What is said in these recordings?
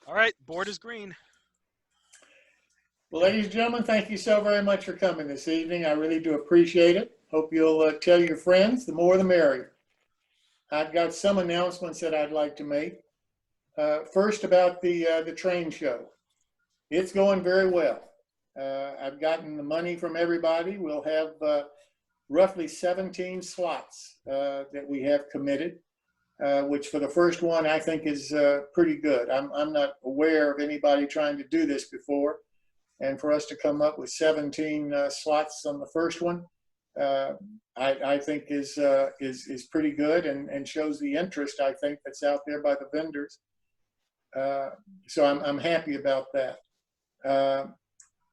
All right, board is green. Well, ladies and gentlemen, thank you so very much for coming this evening. I really do appreciate it. Hope you'll tell your friends. The more the merrier. I've got some announcements that I'd like to make. First, about the train show. It's going very well. I've gotten the money from everybody. We'll have roughly 17 slots that we have committed, which for the first one I think is pretty good. I'm not aware of anybody trying to do this before, and for us to come up with 17 slots on the first one, I think is pretty good and shows the interest, I think, that's out there by the vendors. So I'm happy about that.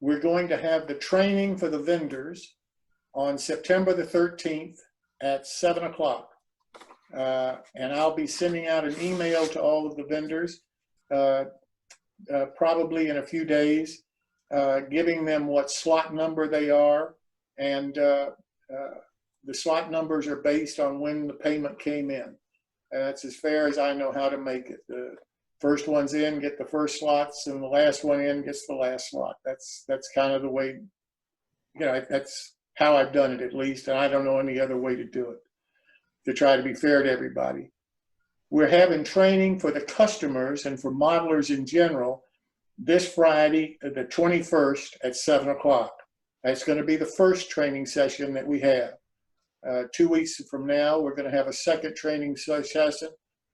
We're going to have the training for the vendors on September the 13th at 7 o'clock. And I'll be sending out an email to all of the vendors probably in a few days, giving them what slot number they are. And the slot numbers are based on when the payment came in. That's as fair as I know how to make it. The first ones in get the first slots, and the last one in gets the last slot. That's kind of the way, that's how I've done it, at least, and I don't know any other way to do it, to try to be fair to everybody. We're having training for the customers and for modelers in general this Friday, the 21st at 7 o'clock. That's going to be the first training session that we have. 2 weeks from now, we're going to have a second training session,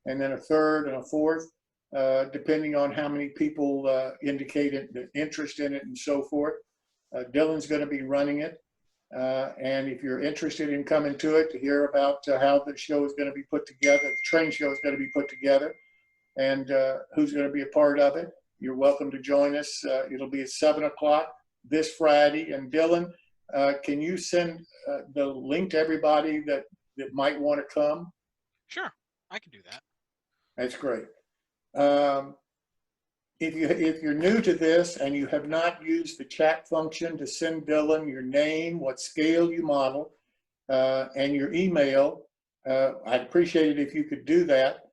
and then a third and a fourth, depending on how many people indicated interest in it and so forth. Dylan's going to be running it. And if you're interested in coming to it to hear about how the show is going to be put together, the train show is going to be put together, and who's going to be a part of it, you're welcome to join us. It'll be at 7 o'clock this Friday. And Dylan, can you send the link to everybody that might want to come? Sure, I can do that. That's great. If you're new to this and you have not used the chat function to send Dylan your name, what scale you model, and your email, I'd appreciate it if you could do that.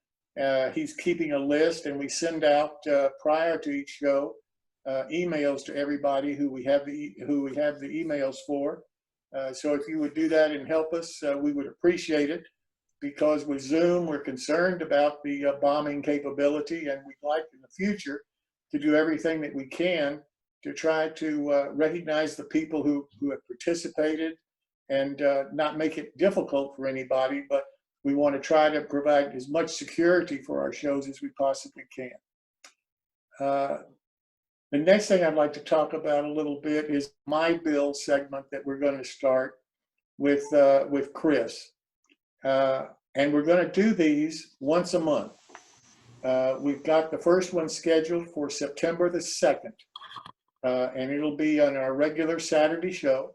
He's keeping a list, and we send out prior to each show emails to everybody who we have the emails for. So if you would do that and help us, we would appreciate it. Because with Zoom, we're concerned about the bombing capability, and we'd like in the future to do everything that we can to try to recognize the people who have participated and not make it difficult for anybody, but we want to try to provide as much security for our shows as we possibly can. The next thing I'd like to talk about a little bit is my bill segment that we're going to start with Chris. And we're going to do these once a month. We've got the first one scheduled for September the 2nd, and it'll be on our regular Saturday show,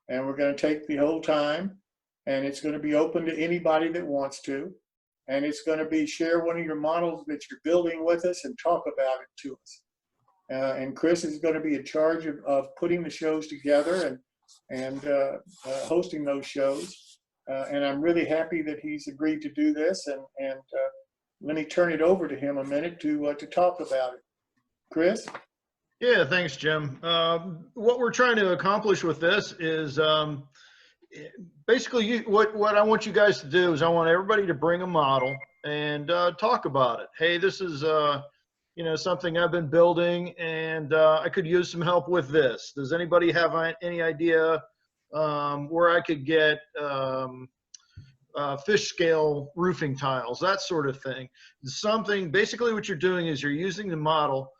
and we're going to take the whole time, and it's going to be open to anybody that wants to, and it's going to be share one of your models that you're building with us and talk about it to us. And Chris is going to be in charge of putting the shows together and hosting those shows. And I'm really happy that he's agreed to do this. And let me turn it over to him a minute to talk about it. Chris? Yeah, thanks, Jim. What we're trying to accomplish with this is basically what I want you guys to do is I want everybody to bring a model and talk about it. Hey, this is something I've been building, and I could use some help with this. Does anybody have any idea where I could get fish scale roofing tiles, that sort of thing? Something, basically what you're doing is you're using the model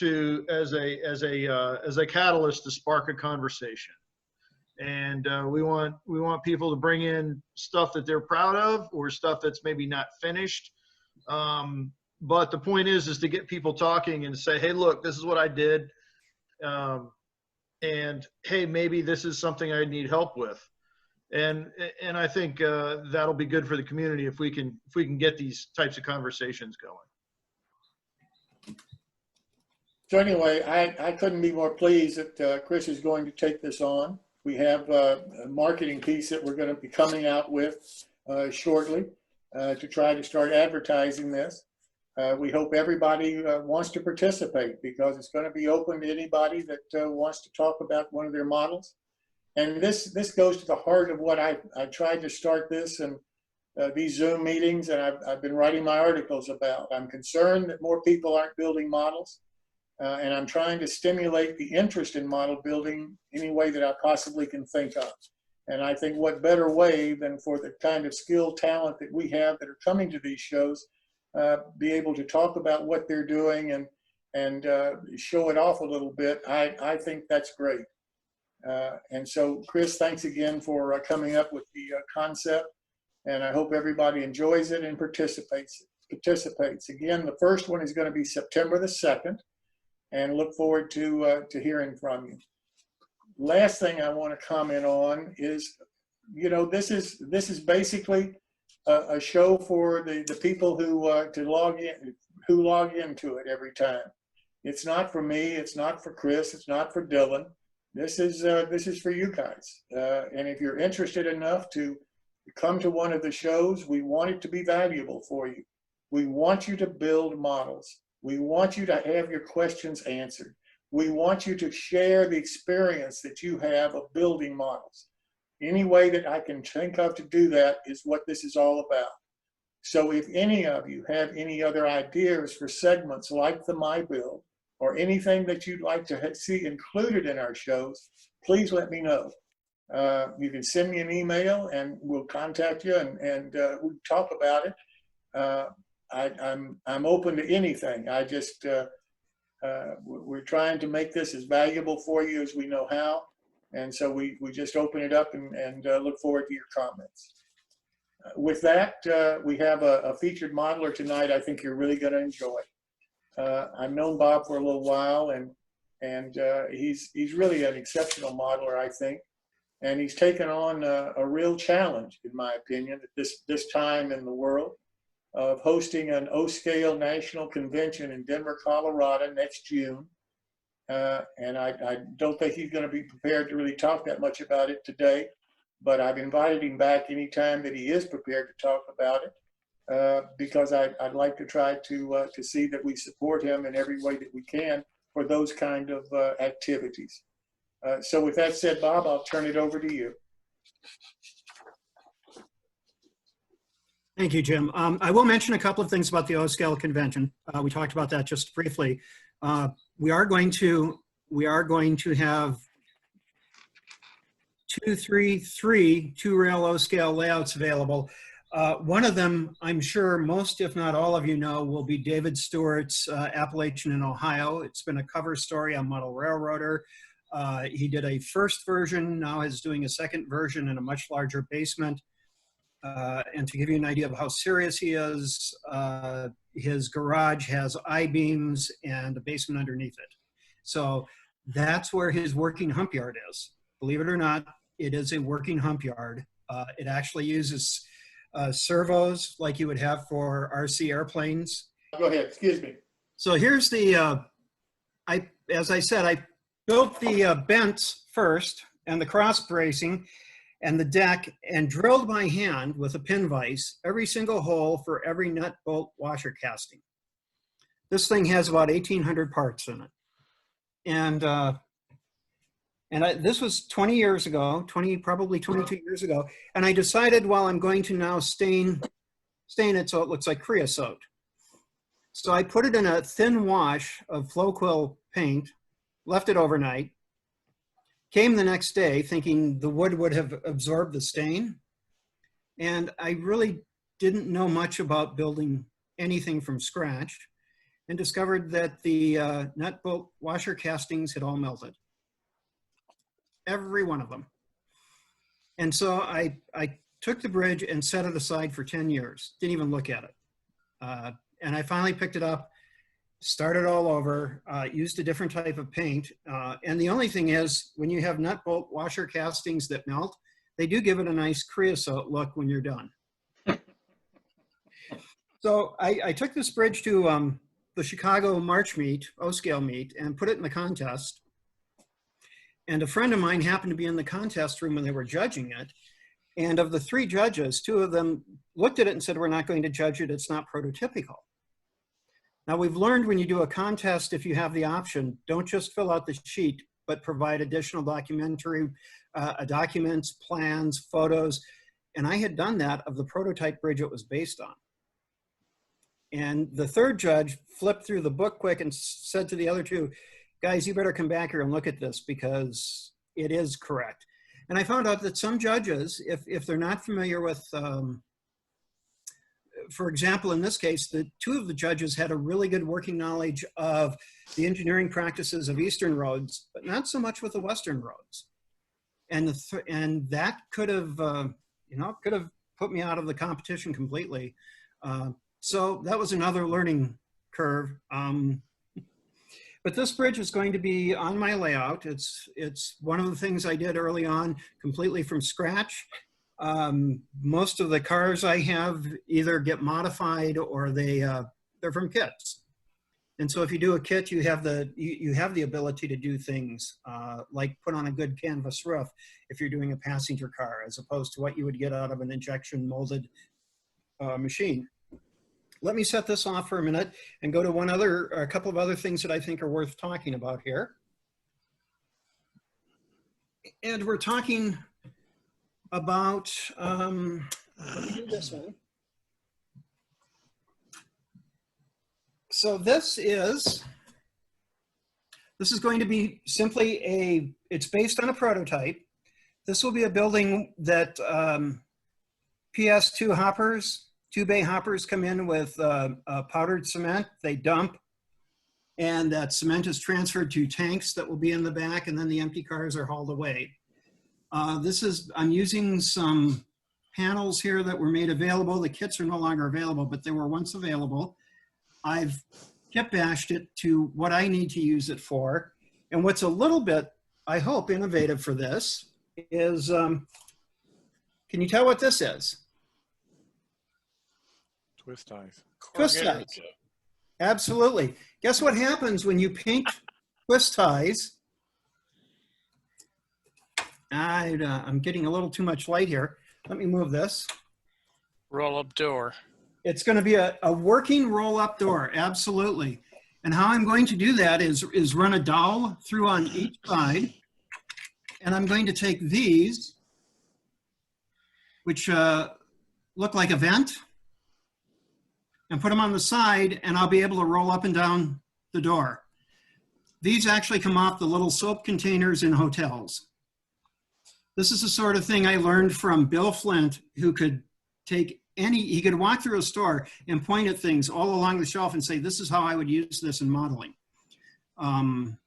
as a catalyst to spark a conversation. And we want people to bring in stuff that they're proud of or stuff that's maybe not finished. But the point is to get people talking and say, hey, look, this is what I did. And hey, maybe this is something I need help with. And I think that'll be good for the community if we can get these types of conversations going. So anyway, I couldn't be more pleased that Chris is going to take this on. We have a marketing piece that we're going to be coming out with shortly to try to start advertising this. we hope everybody wants to participate, because it's going to be open to anybody that wants to talk about one of their models. And this goes to the heart of what I tried to start this and these Zoom meetings, and I've been writing my articles about. I'm concerned that more people aren't building models, and I'm trying to stimulate the interest in model building any way that I possibly can think of. And I think what better way than for the kind of skill, talent that we have that are coming to these shows, be able to talk about what they're doing and show it off a little bit. I think that's great. And so, Chris, thanks again for coming up with the concept, and I hope everybody enjoys it and participates. Again, the first one is going to be September the 2nd, and look forward to hearing from you. Last thing I want to comment on is, this is basically a show for the people who log into it every time. It's not for me. It's not for Chris. It's not for Dylan. This is for you guys. And if you're interested enough to come to one of the shows, we want it to be valuable for you. We want you to build models. We want you to have your questions answered. We want you to share the experience that you have of building models. Any way that I can think of to do that is what this is all about. So if any of you have any other ideas for segments like the My Build, or anything that you'd like to see included in our shows, please let me know. You can send me an email and we'll contact you and we'll talk about it. I'm open to anything. We're trying to make this as valuable for you as we know how. And so we just open it up and look forward to your comments. With that, we have a featured modeler tonight I think you're really going to enjoy. I've known Bob for a little while, and he's really an exceptional modeler, I think. And he's taken on a real challenge, in my opinion, at this time in the world, of hosting an O-Scale National Convention in Denver, Colorado next June. And I don't think he's going to be prepared to really talk that much about it today, but I've invited him back anytime that he is prepared to talk about it, because I'd like to try to see that we support him in every way that we can for those kind of activities. So with that said, Bob, I'll turn it over to you. Thank you, Jim. I will mention a couple of things about the O-Scale convention. We talked about that just briefly. We are going to have two rail O-Scale layouts available. One of them, I'm sure most, if not all of you know, will be David Stewart's Appalachian in Ohio. It's been a cover story on Model Railroader. He did a first version, now is doing a second version in a much larger basement. And to give you an idea of how serious he is, his garage has I-beams and a basement underneath it. So that's where his working hump yard is. Believe it or not, it is a working hump yard. It actually uses servos like you would have for RC airplanes. Go ahead, excuse me. So here's the, as I said, I built the bents first and the cross bracing and the deck, and drilled by hand with a pin vise every single hole for every nut, bolt, washer casting. This thing has about 1,800 parts in it. And this was 20 years ago, probably 22 years ago. And I decided, well, I'm going to now stain it so it looks like creosote. So I put it in a thin wash of Flowquill paint, left it overnight, came the next day thinking the wood would have absorbed the stain. And I really didn't know much about building anything from scratch, and discovered that the nut, bolt, washer castings had all melted. Every one of them. And so I took the bridge and set it aside for 10 years. Didn't even look at it. And I finally picked it up, started all over, used a different type of paint. And the only thing is, when you have nut, bolt, washer castings that melt, they do give it a nice creosote look when you're done. So I took this bridge to the Chicago March meet, O-Scale meet, and put it in the contest. And a friend of mine happened to be in the contest room when they were judging it. And of the 3 judges, 2 of them looked at it and said, "We're not going to judge it, it's not prototypical." Now we've learned when you do a contest, if you have the option, don't just fill out the sheet, but provide additional documents, plans, photos. And I had done that of the prototype bridge it was based on. And the third judge flipped through the book quick and said to the other two, guys, you better come back here and look at this because it is correct. And I found out that some judges, if they're not familiar with, for example, in this case, the two of the judges had a really good working knowledge of the engineering practices of Eastern roads, but not so much with the Western roads. And, and that could have, could have put me out of the competition completely. So that was another learning curve. But this bridge is going to be on my layout. It's one of the things I did early on, completely from scratch. Most of the cars I have either get modified or they're from kits. And so if you do a kit, you have the ability to do things like put on a good canvas roof if you're doing a passenger car, as opposed to what you would get out of an injection molded machine. Let me set this off for a minute and go to a couple of other things that I think are worth talking about here. And we're talking about, let me do this one. So this is going to be simply it's based on a prototype. This will be a building that PS2 hoppers, 2-bay hoppers come in with powdered cement, they dump, and that cement is transferred to tanks that will be in the back, and then the empty cars are hauled away. I'm using some panels here that were made available. The kits are no longer available, but they were once available. I've kit bashed it to what I need to use it for. And what's a little bit, I hope, innovative for this is, can you tell what this is? Twist ties. Twist ties. Absolutely. Guess what happens when you paint twist ties? I'm getting a little too much light here. Let me move this. Roll-up door. It's going to be a working roll-up door, absolutely. And how I'm going to do that is run a dowel through on each side. And I'm going to take these, which look like a vent, and put them on the side, and I'll be able to roll up and down the door. These actually come off the little soap containers in hotels. This is the sort of thing I learned from Bill Flint, who could he could walk through a store and point at things all along the shelf and say, this is how I would use this in modeling. One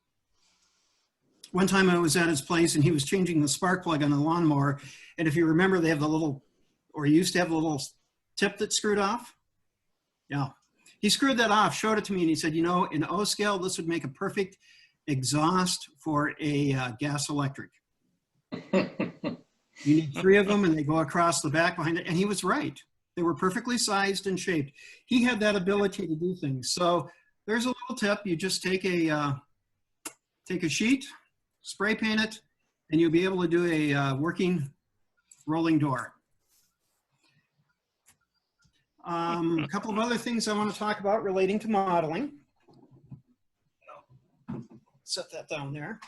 time I was at his place and he was changing the spark plug on the lawnmower. And if you remember, they have used to have the little tip that screwed off. Yeah. He screwed that off, showed it to me, and he said, in O scale, this would make a perfect exhaust for a gas electric. You need 3 of them, and they go across the back behind it. And he was right. They were perfectly sized and shaped. He had that ability to do things. So there's a little tip. You just take a sheet, spray paint it, and you'll be able to do a working rolling door. A couple of other things I want to talk about relating to modeling. Set that down there.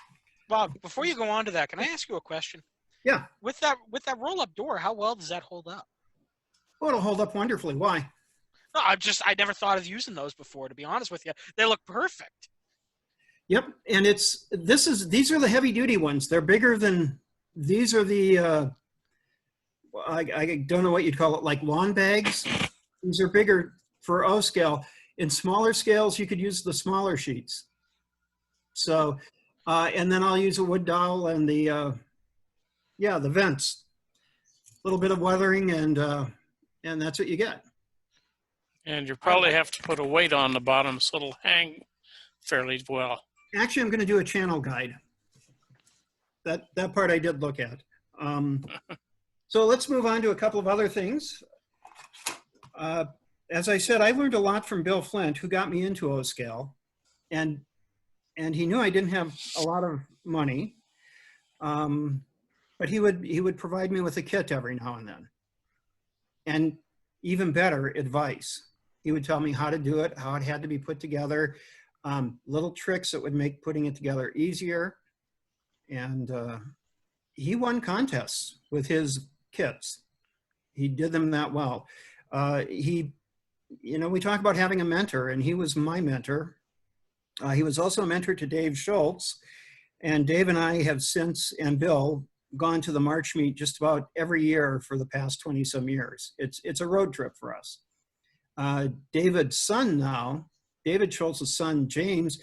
Bob, before you go on to that, can I ask you a question? Yeah. With that roll-up door, how well does that hold up? Oh, it'll hold up wonderfully. Why? No, I never thought of using those before, to be honest with you. They look perfect. Yep, and these are the heavy-duty ones. They're bigger than, these are the, I don't know what you'd call it, like lawn bags. These are bigger for O scale. In smaller scales, you could use the smaller sheets. So, and then I'll use a wood dowel and the vents. A little bit of weathering and that's what you get. And you probably have to put a weight on the bottom so it'll hang fairly well. Actually, I'm going to do a channel guide. That part I did look at. So let's move on to a couple of other things. As I said, I learned a lot from Bill Flint, who got me into O scale, and he knew I didn't have a lot of money, but he would provide me with a kit every now and then, and even better, advice. He would tell me how to do it, how it had to be put together, little tricks that would make putting it together easier. And he won contests with his kits. He did them that well. We talk about having a mentor, and he was my mentor. He was also a mentor to Dave Schultz. And Dave and I have since, and Bill, gone to the March meet just about every year for the past 20 some years. It's a road trip for us. David's son now, David Schultz's son, James,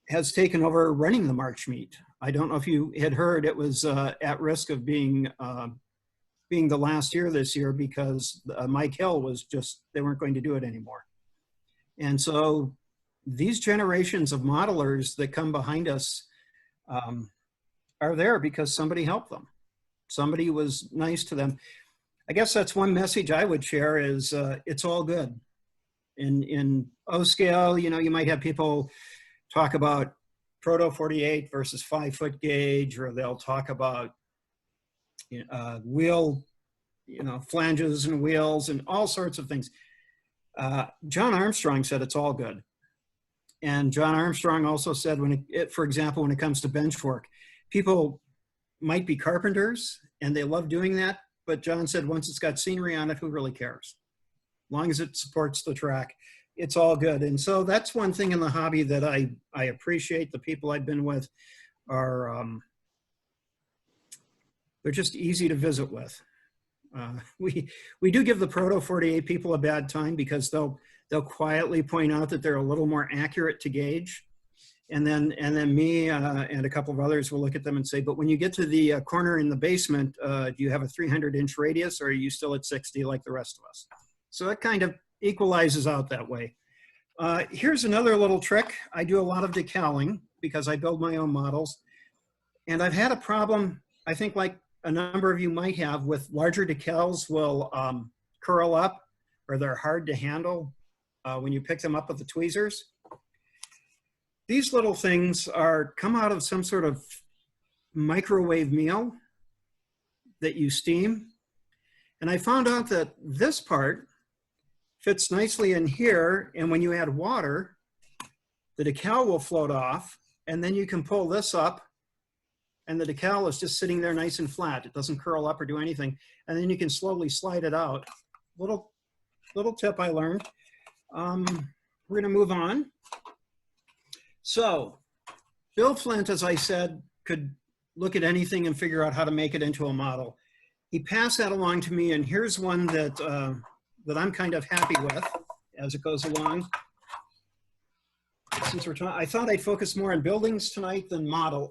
has taken over running the March meet. I don't know if you had heard, it was at risk of being the last year this year because Mike Hill was just, they weren't going to do it anymore. And so these generations of modelers that come behind us are there because somebody helped them. Somebody was nice to them. I guess that's one message I would share is it's all good. In O scale, you might have people talk about Proto 48 versus 5-foot gauge, or they'll talk about wheel, flanges and wheels and all sorts of things. John Armstrong said it's all good. And John Armstrong also said, for example, when it comes to bench work, people might be carpenters and they love doing that. But John said, once it's got scenery on it, who really cares? As long as it supports the track, it's all good. And so that's one thing in the hobby that I appreciate. The people I've been with are, they're just easy to visit with. We do give the Proto 48 people a bad time because they'll quietly point out that they're a little more accurate to gauge. And then me and a couple of others will look at them and say, but when you get to the corner in the basement, do you have a 300-inch radius, or are you still at 60 like the rest of us? So it kind of equalizes out that way. Here's another little trick. I do a lot of decaling because I build my own models. And I've had a problem, I think like a number of you might have, with larger decals will curl up, or they're hard to handle when you pick them up with the tweezers. These little things come out of some sort of microwave meal that you steam. And I found out that this part fits nicely in here. And when you add water, the decal will float off. And then you can pull this up and the decal is just sitting there nice and flat. It doesn't curl up or do anything. And then you can slowly slide it out. Little tip I learned. We're gonna move on. So Bill Flint, as I said, could look at anything and figure out how to make it into a model. He passed that along to me, and here's one that I'm kind of happy with as it goes along. Since we're talking, I thought I'd focus more on buildings tonight than model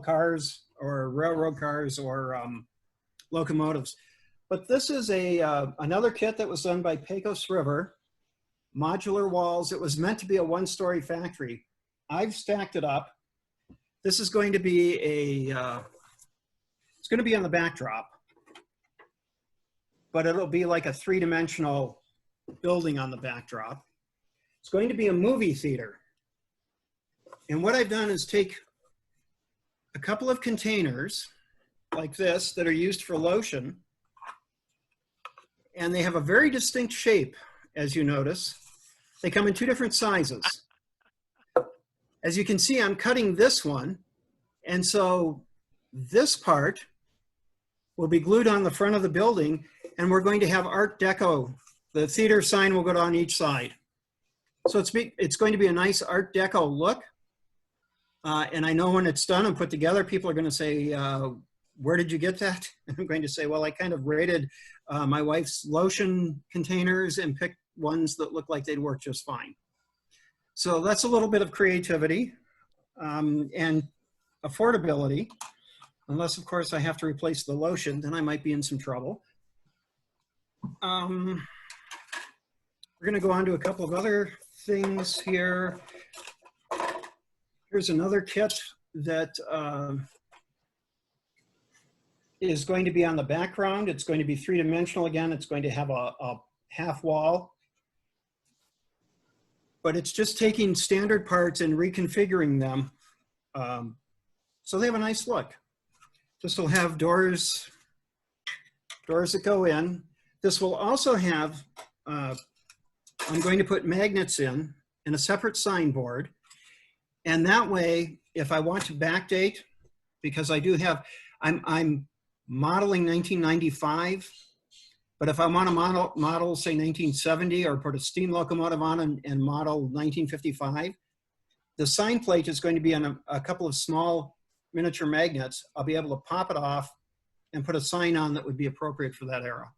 cars or railroad cars or locomotives. But this is another kit that was done by Pecos River, modular walls. It was meant to be a one-story factory. I've stacked it up. This is going to be it's going to be on the backdrop, but it'll be like a three-dimensional building on the backdrop. It's going to be a movie theater. And what I've done is take a couple of containers like this that are used for lotion, and they have a very distinct shape, as you notice. They come in two different sizes. As you can see, I'm cutting this one, and so this part will be glued on the front of the building, and we're going to have Art Deco. The theater sign will go on each side. So it's going to be a nice Art Deco look. And I know when it's done and put together, people are going to say, where did you get that? And I'm going to say, well, I kind of rated my wife's lotion containers and picked ones that look like they'd work just fine. So that's a little bit of creativity and affordability. Unless, of course, I have to replace the lotion, then I might be in some trouble. We're going to go on to a couple of other things here. Here's another kit that is going to be on the background. It's going to be three-dimensional again. It's going to have a half wall. But it's just taking standard parts and reconfiguring them so they have a nice look. This will have doors that go in. This will also have I'm going to put magnets in a separate signboard. And that way, if I want to backdate, because I do have, I'm modeling 1995, but if I want to model say 1970 or put a steam locomotive on and model 1955, the sign plate is going to be on a couple of small miniature magnets. I'll be able to pop it off and put a sign on that would be appropriate for that era.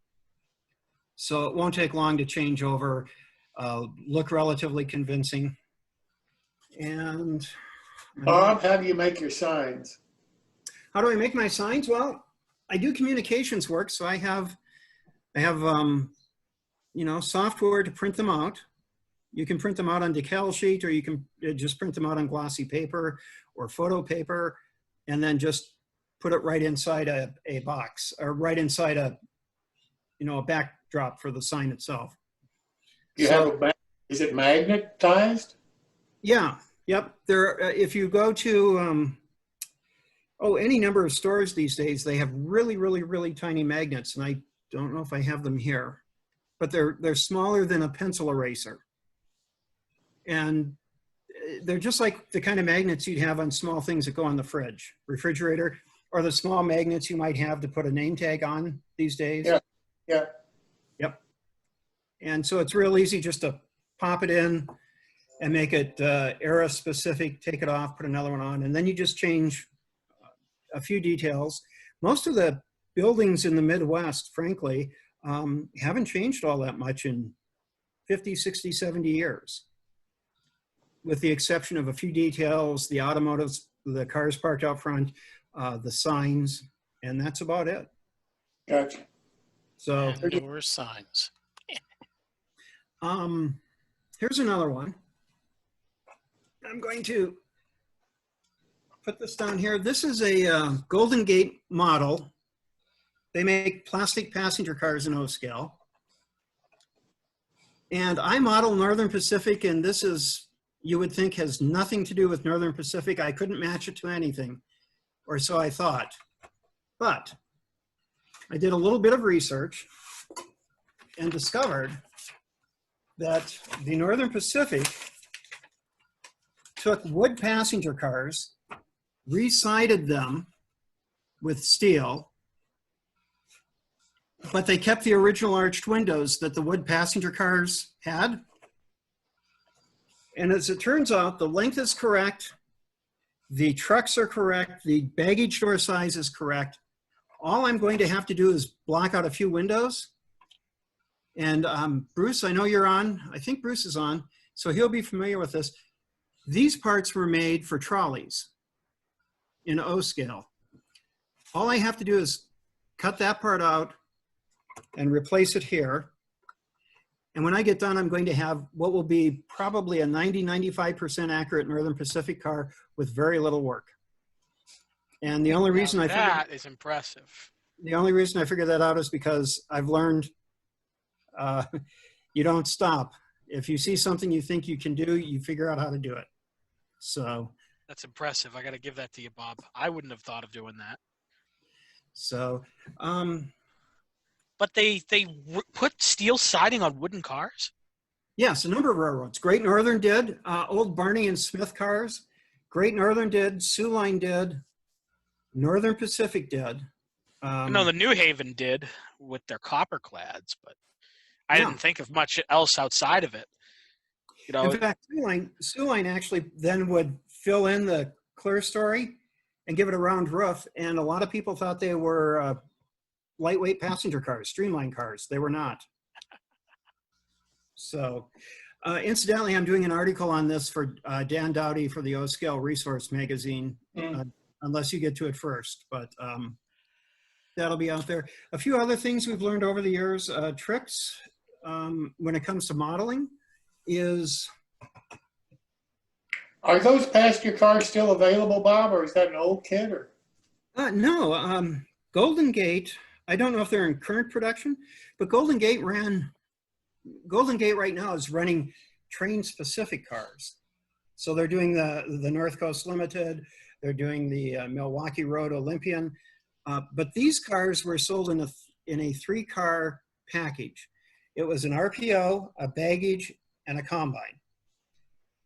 So it won't take long to change over, look relatively convincing. And Bob, how do you make your signs? how do I make my signs? Well, I do communications work, so I have you know, software to print them out. You can print them out on decal sheet, or you can just print them out on glossy paper or photo paper, and then just put it right inside a box, or right inside a, you know, a backdrop for the sign itself. You have a is it magnetized? Yeah, yep. There, if you go to any number of stores these days, they have really, really, really tiny magnets, and I don't know if I have them here, but they're smaller than a pencil eraser, and they're just like the kind of magnets you'd have on small things that go on the refrigerator, or the small magnets you might have to put a name tag on these days. Yeah, yeah. Yep. And so it's real easy just to pop it in and make it era specific, take it off, put another one on, and then you just change a few details. Most of the buildings in the Midwest, frankly, haven't changed all that much in 50, 60, 70 years, with the exception of a few details, the automotives, the cars parked out front, the signs, and that's about it. Gotcha. So Indoor signs. here's another one. I'm going to put this down here. This is a Golden Gate model. They make plastic passenger cars in O-scale. And I model Northern Pacific, and this is, you would think, has nothing to do with Northern Pacific. I couldn't match it to anything, or so I thought. But I did a little bit of research and discovered that the Northern Pacific took wood passenger cars, resided them with steel, but they kept the original arched windows that the wood passenger cars had. And as it turns out, the length is correct, the trucks are correct, the baggage door size is correct. All I'm going to have to do is block out a few windows. And Bruce, I know you're on. I think Bruce is on, so he'll be familiar with this. These parts were made for trolleys in O-scale. All I have to do is cut that part out and replace it here. And when I get done, I'm going to have what will be probably a 90–95% accurate Northern Pacific car with very little work. And the only reason that is impressive. The only reason I figured that out is because I've learned you don't stop. If you see something you think you can do, you figure out how to do it. So that's impressive. I got to give that to you, Bob. I wouldn't have thought of doing that. So, but they put steel siding on wooden cars? Yes, a number of railroads. Great Northern did. Old Barney and Smith cars. Great Northern did. Sioux Line did. Northern Pacific did. No, the New Haven did with their copper clads, but I didn't think of much else outside of it. You know, in fact, Sioux Line actually then would fill in the clear story and give it a round roof, and a lot of people thought they were lightweight passenger cars, streamline cars. They were not. So, incidentally, I'm doing an article on this for Dan Dowdy for the O-Scale Resource magazine, unless you get to it first, but that'll be out there. A few other things we've learned over the years, tricks when it comes to modeling is... Are those passenger cars still available, Bob, or is that an old kit? Or? No, Golden Gate, I don't know if they're in current production, but Golden Gate right now is running train-specific cars. So they're doing the North Coast Limited, they're doing the Milwaukee Road Olympian, but these cars were sold in a 3-car package. It was an RPO, a baggage, and a combine.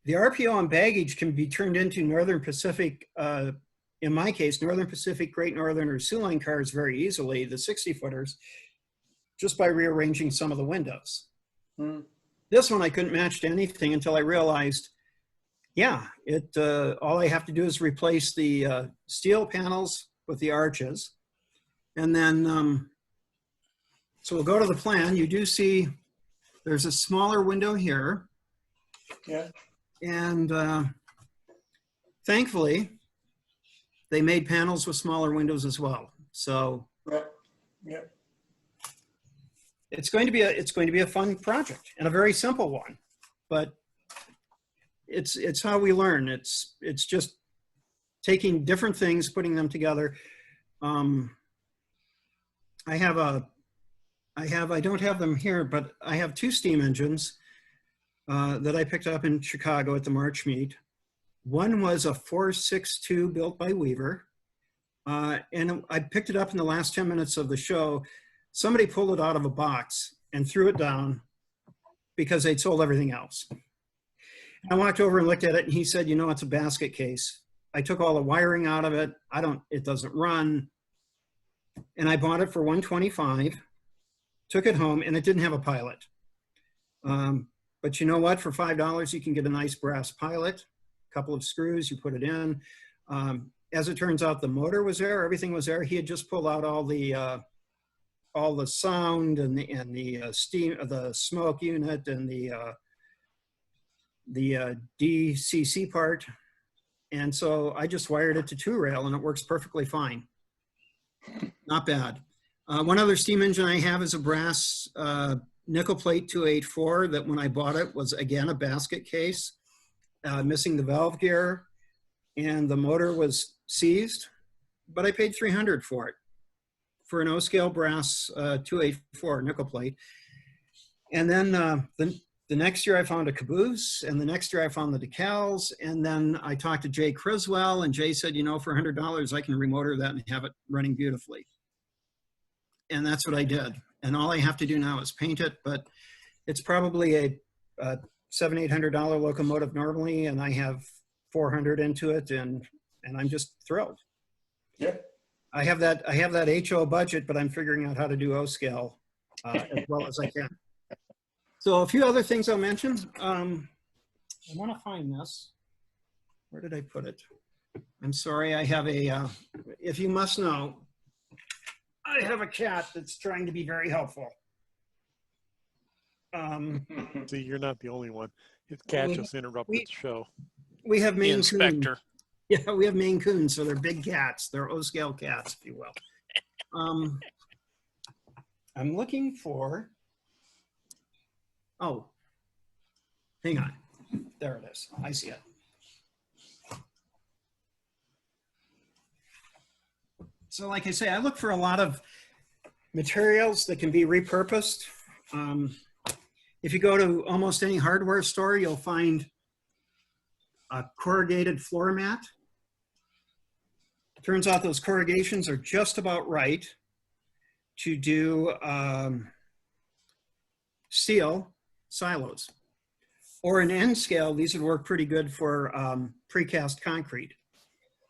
The RPO and baggage can be turned into Northern Pacific, in my case, Northern Pacific, Great Northern, or Sioux Line cars very easily, the 60-footers, just by rearranging some of the windows. This one I couldn't match to anything until I realized, yeah, all I have to do is replace the steel panels with the arches. And then, so we'll go to the plan. You do see there's a smaller window here. Yeah. And thankfully, they made panels with smaller windows as well. So Yeah. it's going to be a fun project and a very simple one, but it's how we learn. It's just taking different things, putting them together. I don't have them here, but I have 2 steam engines that I picked up in Chicago at the March meet. One was a 462 built by Weaver. And I picked it up in the last 10 minutes of the show. Somebody pulled it out of a box and threw it down because they'd sold everything else. I walked over and looked at it, and he said, you know, it's a basket case. I took all the wiring out of it. It doesn't run. And I bought it for $125, took it home, and it didn't have a pilot. But you know what? For $5, you can get a nice brass pilot, a couple of screws, you put it in. As it turns out, the motor was there, everything was there. He had just pulled out all the sound and the steam, the smoke unit, and the DCC part. And so I just wired it to 2-rail, and it works perfectly fine. Not bad. One other steam engine I have is a brass nickel plate 284 that when I bought it was, again, a basket case, missing the valve gear, and the motor was seized, but I paid $300 for it, for an O-scale brass 284 nickel plate. And then the next year I found a caboose, and the next year I found the decals, and then I talked to Jay Criswell, and Jay said, you know, for $100 I can remotor that and have it running beautifully. And that's what I did. And all I have to do now is paint it, but it's probably a $700-800 locomotive normally, and I have $400 into it, and I'm just thrilled. Yeah. I have that HO budget, but I'm figuring out how to do O-scale as well as I can. So a few other things I'll mention. I want to find this. Where did I put it? I'm sorry, I have if you must know, I have a cat that's trying to be very helpful. See, you're not the only one. His cat just interrupted the show. We have Maine Coons. Inspector. Yeah, we have Maine Coons, so they're big cats. They're O-scale cats, if you will. I'm looking for, oh, hang on. There it is. I see it. So like I say, I look for a lot of materials that can be repurposed. If you go to almost any hardware store, you'll find a corrugated floor mat. Turns out those corrugations are just about right to do steel silos. Or in N scale, these would work pretty good for precast concrete.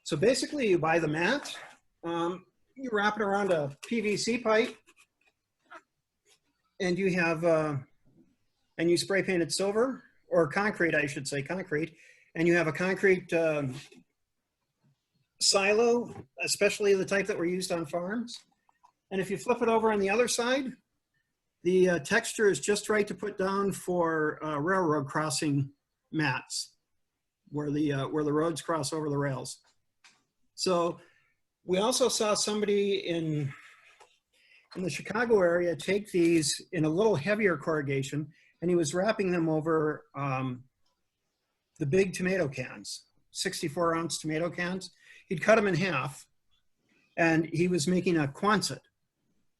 So basically you buy the mat, you wrap it around a PVC pipe, and you have, and you spray paint it silver, or concrete, I should say, concrete, and you have a concrete silo, especially the type that were used on farms. And if you flip it over on the other side, the texture is just right to put down for railroad crossing mats, where the roads cross over the rails. So we also saw somebody in the Chicago area take these in a little heavier corrugation, and he was wrapping them over the big tomato cans, 64-ounce tomato cans. He'd cut them in half, and he was making a Quonset.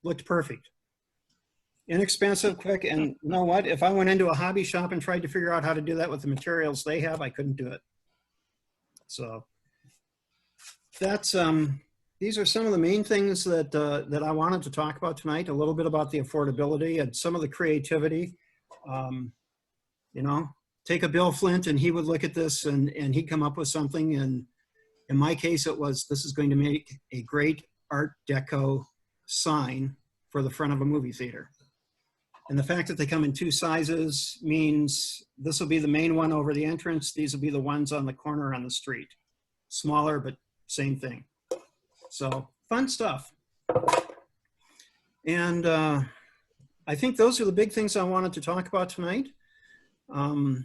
Looked perfect. Inexpensive, quick, and you know what? If I went into a hobby shop and tried to figure out how to do that with the materials they have, I couldn't do it. So that's these are some of the main things that that I wanted to talk about tonight. A little bit about the affordability and some of the creativity. You know, take a Bill Flint and he would look at this and he'd come up with something. And in my case, it was, this is going to make a great Art Deco sign for the front of a movie theater. And the fact that they come in 2 sizes means this will be the main one over the entrance. These will be the ones on the corner on the street. Smaller, but same thing. So fun stuff. And I think those are the big things I wanted to talk about tonight. I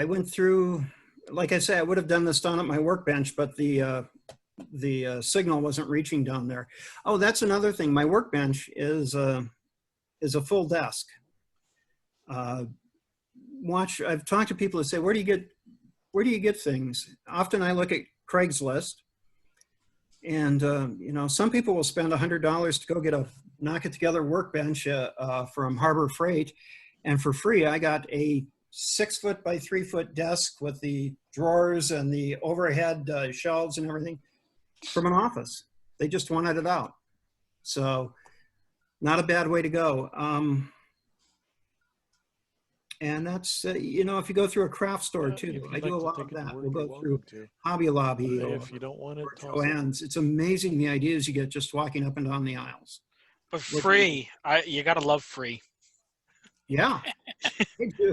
went through, like I said, I would have done this down at my workbench, but the signal wasn't reaching down there. Oh, that's another thing. My workbench is a full desk. I've talked to people that say, where do you get things? Often I look at Craigslist, and you know, some people will spend $100 to go get a knock it together workbench from Harbor Freight, and for free I got a 6 foot by 3 foot desk with the drawers and the overhead shelves and everything from an office. They just wanted it out. So not a bad way to go. And that's, you know, if you go through a craft store too, I do a lot of that. We'll go through Hobby Lobby or if you don't want it, Joann's. It's amazing the ideas you get just walking up and down the aisles. But free, you gotta love free. Yeah, I do.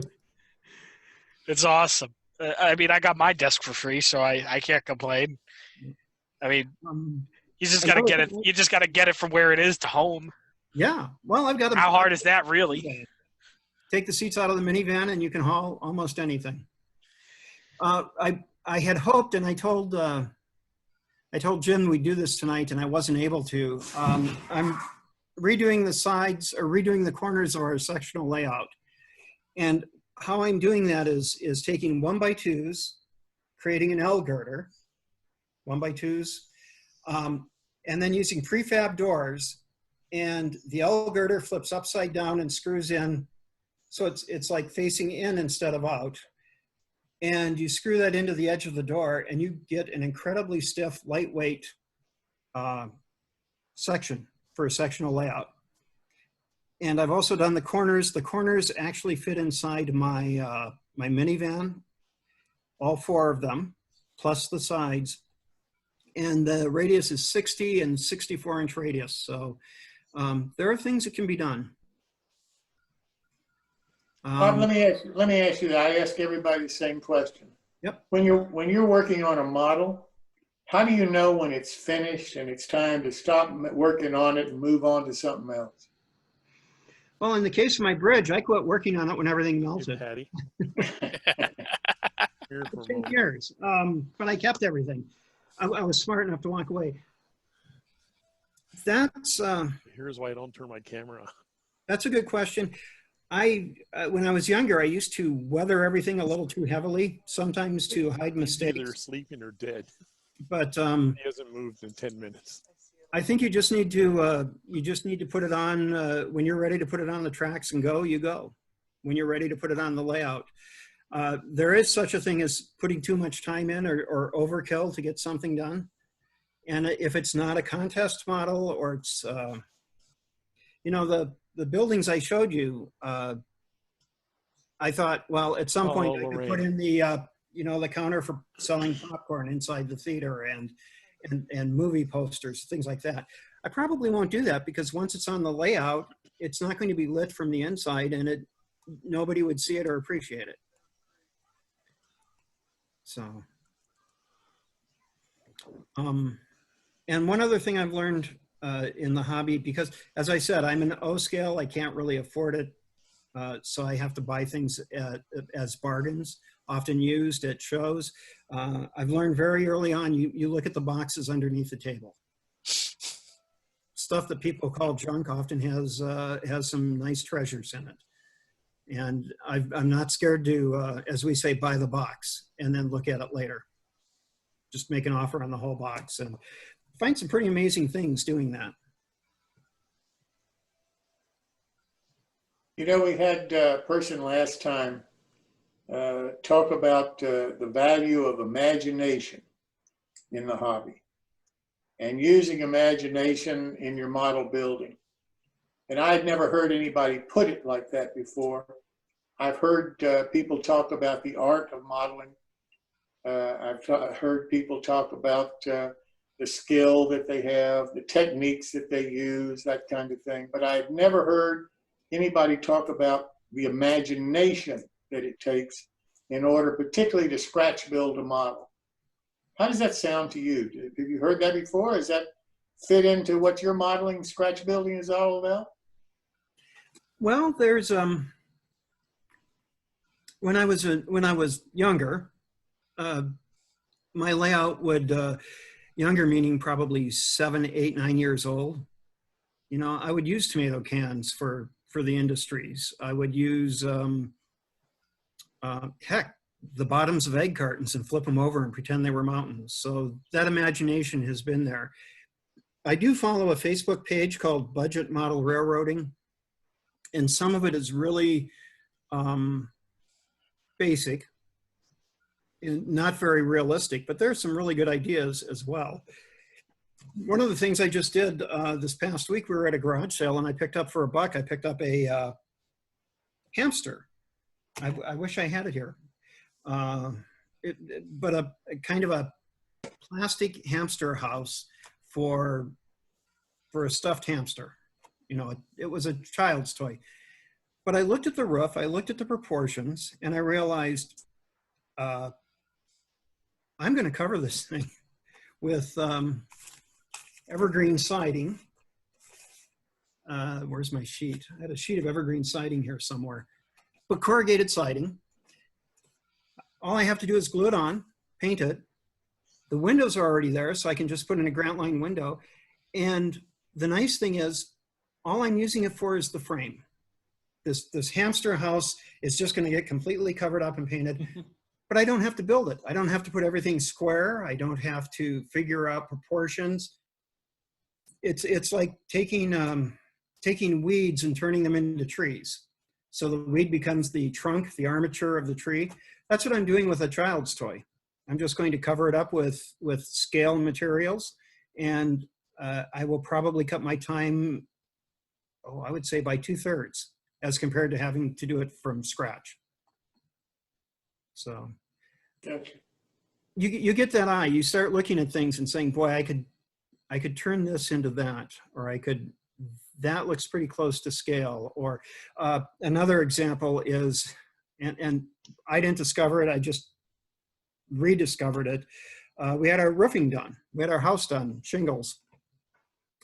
It's awesome. I mean, I got my desk for free, so I can't complain. I mean, you just gotta get it. You just gotta get it from where it is to home. Yeah. Well, I've got a. How hard is that, really? Take the seats out of the minivan, and you can haul almost anything. I had hoped, and I told Jim we'd do this tonight, and I wasn't able to. I'm redoing the sides or redoing the corners of our sectional layout, and how I'm doing that is taking 1x2s, creating an L girder, 1x2s, and then using prefab doors, and the L girder flips upside down and screws in, so it's like facing in instead of out. And you screw that into the edge of the door, and you get an incredibly stiff, lightweight section for a sectional layout. And I've also done the corners. The corners actually fit inside my my minivan, all 4 of them, plus the sides. And the radius is 60 and 64-inch radius. So there are things that can be done. Bob, let me ask you that. I ask everybody the same question. Yep. When you're working on a model, how do you know when it's finished and it's time to stop working on it and move on to something else? Well, in the case of my bridge, I quit working on it when everything melted. Patty. 10 years, but I kept everything. I was smart enough to walk away. That's Here's why I don't turn my camera on. that's a good question. When I was younger, I used to weather everything a little too heavily, sometimes to hide mistakes. Either sleeping or dead. But He hasn't moved in 10 minutes. I think you just need to put it on when you're ready to put it on the tracks and go. You go. When you're ready to put it on the layout. There is such a thing as putting too much time in or overkill to get something done. And if it's not a contest model or it's, you know, the buildings I showed you, I thought, well, at some point I could put in the, you know, the counter for selling popcorn inside the theater and movie posters, things like that. I probably won't do that because once it's on the layout, it's not going to be lit from the inside and nobody would see it or appreciate it. So, and one other thing I've learned in the hobby, because as I said, I'm an O scale, I can't really afford it. So I have to buy things as bargains, often used at shows. I've learned very early on, you look at the boxes underneath the table. Stuff that people call junk often has some nice treasures in it. And I'm not scared to, as we say, buy the box and then look at it later. Just make an offer on the whole box and find some pretty amazing things doing that. You know, we had a person last time talk about the value of imagination. in the hobby and using imagination in your model building. And I had never heard anybody put it like that before. I've heard people talk about the art of modeling. I've heard people talk about the skill that they have, the techniques that they use, that kind of thing. But I've never heard anybody talk about the imagination that it takes in order particularly to scratch build a model. How does that sound to you? Have you heard that before? Does that fit into what your modeling, scratch building is all about? Well, there's when I was younger, my layout would younger meaning probably 7, 8, 9 years old. You know, I would use tomato cans for the industries. I would use heck, the bottoms of egg cartons and flip them over and pretend they were mountains. So that imagination has been there. I do follow a Facebook page called Budget Model Railroading, and some of it is really basic and not very realistic, but there's some really good ideas as well. One of the things I just did this past week, we were at a garage sale and I picked up for $1, I picked up a hamster. I wish I had it here. But a kind of a plastic hamster house for a stuffed hamster. You know, it was a child's toy. But I looked at the roof, I looked at the proportions, and I realized I'm going to cover this thing with evergreen siding. Where's my sheet? I had a sheet of evergreen siding here somewhere. But corrugated siding. All I have to do is glue it on, paint it. The windows are already there, so I can just put in a Grant Line window. And the nice thing is, all I'm using it for is the frame. This hamster house is just going to get completely covered up and painted. But I don't have to build it. I don't have to put everything square. I don't have to figure out proportions. It's like taking weeds and turning them into trees. So the weed becomes the trunk, the armature of the tree. That's what I'm doing with a child's toy. I'm just going to cover it up with scale materials, and I will probably cut my time, I would say by 2/3, as compared to having to do it from scratch. So Gotcha. you get that eye. You start looking at things and saying, boy, I could turn this into that, or that looks pretty close to scale. Or another example is, and I didn't discover it, I just rediscovered it. We had our roofing done. We had our house done, shingles.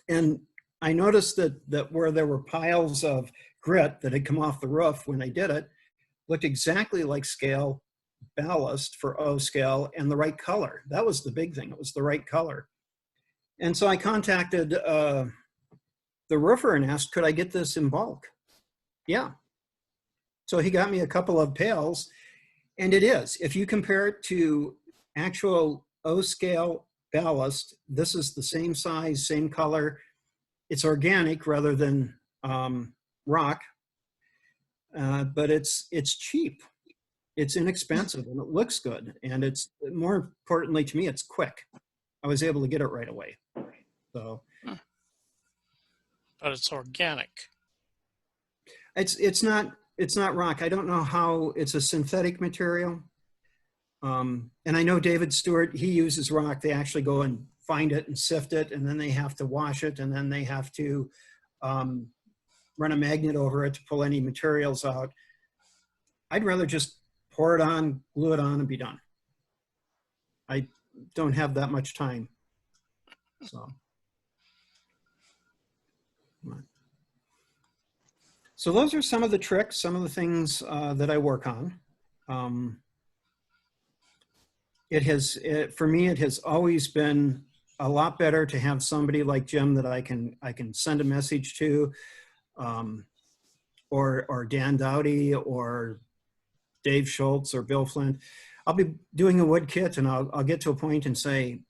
And I noticed that where there were piles of grit that had come off the roof when I did it, looked exactly like scale ballast for O scale and the right color. That was the big thing. It was the right color. And so I contacted the roofer and asked, could I get this in bulk? Yeah. So he got me a couple of pails, and it is. If you compare it to actual O scale ballast, this is the same size, same color. It's organic rather than rock, but it's cheap. It's inexpensive and it looks good. And it's, more importantly to me, it's quick. I was able to get it right away. So. But it's organic. It's not rock. I don't know how. It's a synthetic material. And I know David Stewart, he uses rock. They actually go and find it and sift it, and then they have to wash it, and then they have to run a magnet over it to pull any materials out. I'd rather just pour it on, glue it on, and be done. I don't have that much time. So those are some of the tricks, some of the things that I work on. For me, it has always been a lot better to have somebody like Jim that I can send a message to, or Dan Dowdy, or Dave Schultz, or Bill Flint. I'll be doing a wood kit, and I'll get to a point and say,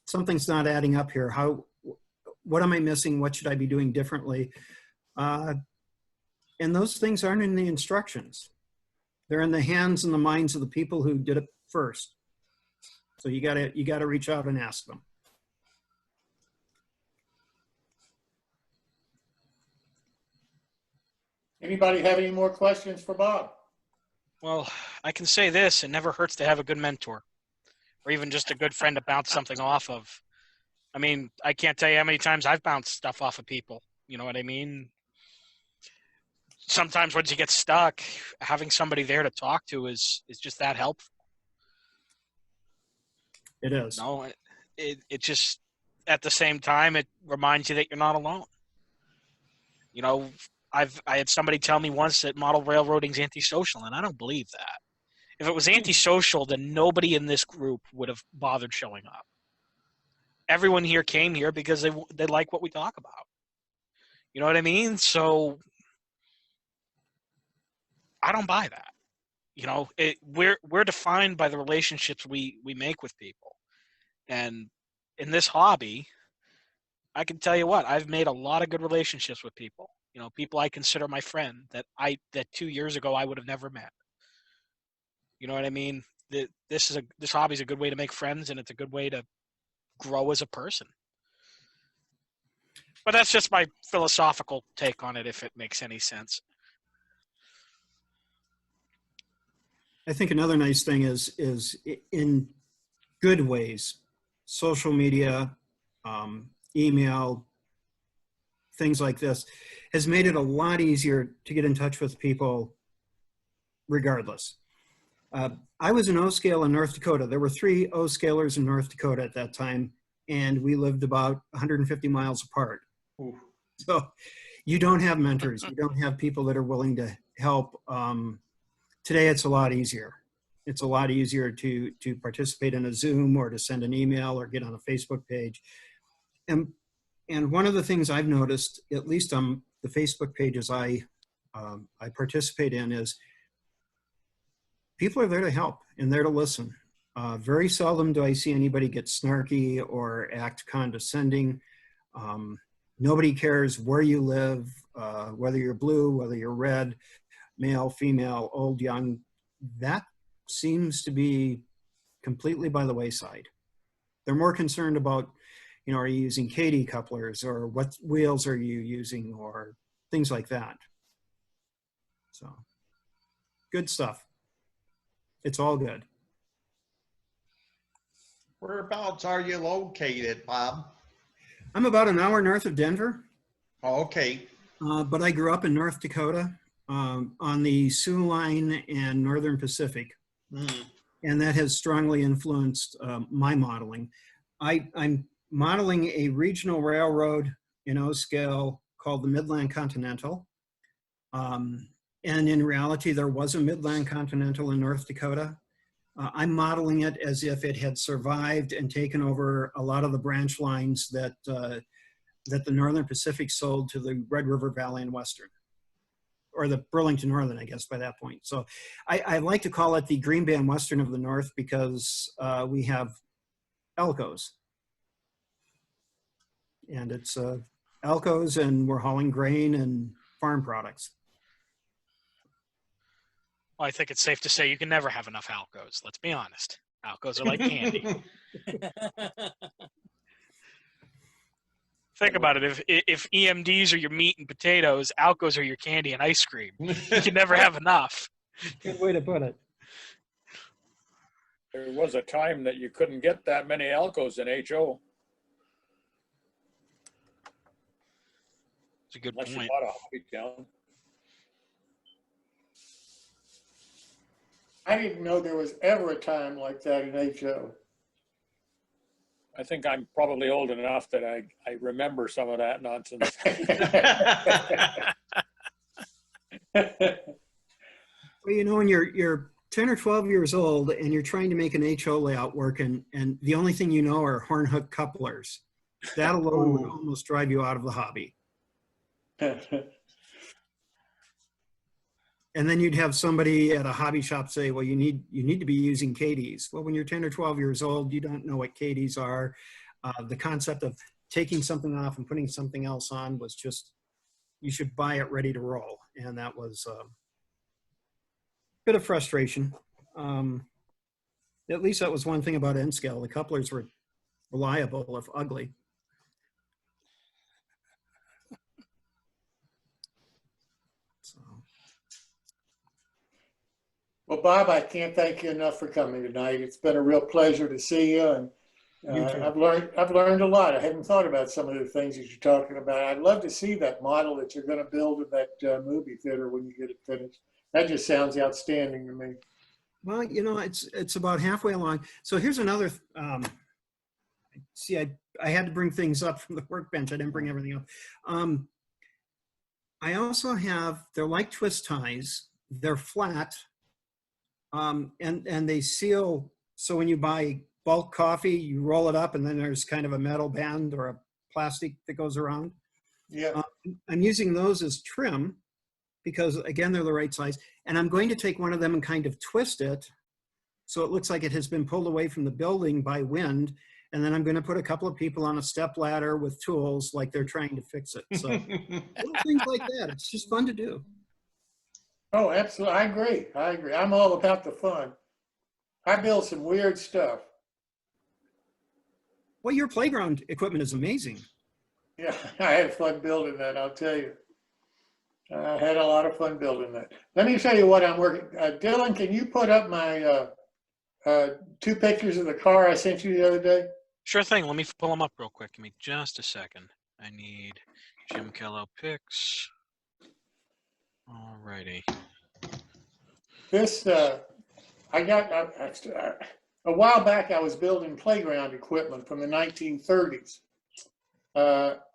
something's not adding up here. What am I missing? What should I be doing differently? And those things aren't in the instructions. They're in the hands and the minds of the people who did it first. So you gotta reach out and ask them. Anybody have any more questions for Bob? Well, I can say this: it never hurts to have a good mentor, or even just a good friend to bounce something off of. I mean, I can't tell you how many times I've bounced stuff off of people. You know what I mean? Sometimes once you get stuck, having somebody there to talk to is just that helpful. It is. No, it just at the same time it reminds you that you're not alone. You know, I had somebody tell me once that model railroading's antisocial, and I don't believe that. If it was antisocial, then nobody in this group would have bothered showing up. Everyone here came here because they like what we talk about. You know what I mean? So I don't buy that. You know, we're defined by the relationships we make with people, and in this hobby, I can tell you what, I've made a lot of good relationships with people. You know, people I consider my friend that 2 years ago I would have never met. You know what I mean? This hobby is a good way to make friends, and it's a good way to grow as a person. But that's just my philosophical take on it, if it makes any sense. I think another nice thing is in good ways, social media, email, things like this has made it a lot easier to get in touch with people regardless. I was in O-scale in North Dakota. There were 3 O-scalers in North Dakota at that time, and we lived about 150 miles apart. Ooh. So you don't have mentors. You don't have people that are willing to help. Today, it's a lot easier. It's a lot easier to participate in a Zoom or to send an email or get on a Facebook page. And one of the things I've noticed, at least on the Facebook pages I participate in, is people are there to help and there to listen. Very seldom do I see anybody get snarky or act condescending. Nobody cares where you live, whether you're blue, whether you're red, male, female, old, young. That seems to be completely by the wayside. They're more concerned about, you know, are you using KD couplers, or what wheels are you using, or things like that. So good stuff. It's all good. Whereabouts are you located, Bob? I'm about an hour north of Denver. Oh, okay. But I grew up in North Dakota on the Sioux Line and Northern Pacific. Mm. And that has strongly influenced my modeling. I'm modeling a regional railroad in O-scale called the Midland Continental. And in reality, there was a Midland Continental in North Dakota. I'm modeling it as if it had survived and taken over a lot of the branch lines that that the Northern Pacific sold to the Red River Valley and Western, or the Burlington Northern, I guess, by that point. So I like to call it the Green Band Western of the North because we have Elkos. And it's Elkos, and we're hauling grain and farm products. Well, I think it's safe to say you can never have enough Alcos. Let's be honest. Alcos are like candy. Think about it. If EMDs are your meat and potatoes, Alcos are your candy and ice cream. You can never have enough. Good way to put it. There was a time that you couldn't get that many Alcos in HO. It's a good Unless point. you bought a hobby town. I didn't know there was ever a time like that in HO. I think I'm probably old enough that I remember some of that nonsense. Well, you know, when you're 10 or 12 years old and you're trying to make an HO layout work, and the only thing you know are horn hook couplers, that alone would almost drive you out of the hobby. And then you'd have somebody at a hobby shop say, well, you need to be using KDs. Well, when you're 10 or 12 years old, you don't know what KDs are. The concept of taking something off and putting something else on was just, you should buy it ready to roll. And that was a bit of frustration. At least that was one thing about N-scale. The couplers were reliable, if ugly. So, Well, Bob, I can't thank you enough for coming tonight. It's been a real pleasure to see you, and You too. I've learned a lot. I hadn't thought about some of the things that you're talking about. I'd love to see that model that you're going to build in that movie theater when you get it finished. That just sounds outstanding to me. well, you know, it's about halfway along. So here's another. See, I had to bring things up from the workbench. I didn't bring everything up. I also have. They're like twist ties. They're flat, and they seal. So when you buy bulk coffee, you roll it up, and then there's kind of a metal band or a plastic that goes around. Yeah. I'm using those as trim because, again, they're the right size. And I'm going to take one of them and kind of twist it so it looks like it has been pulled away from the building by wind. And then I'm going to put a couple of people on a step ladder with tools like they're trying to fix it. So little things like that. It's just fun to do. Oh, absolutely. I agree. I agree. I'm all about the fun. I build some weird stuff. Well, your playground equipment is amazing. Yeah, I had fun building that, I'll tell you. I had a lot of fun building that. Let me tell you what I'm working. Dylan, can you put up my 2 pictures of the car I sent you the other day? Sure thing. Let me pull them up real quick. Give me just a second. I need Jim Kello pics. Alrighty. This, I got, a while back I was building playground equipment from the 1930s.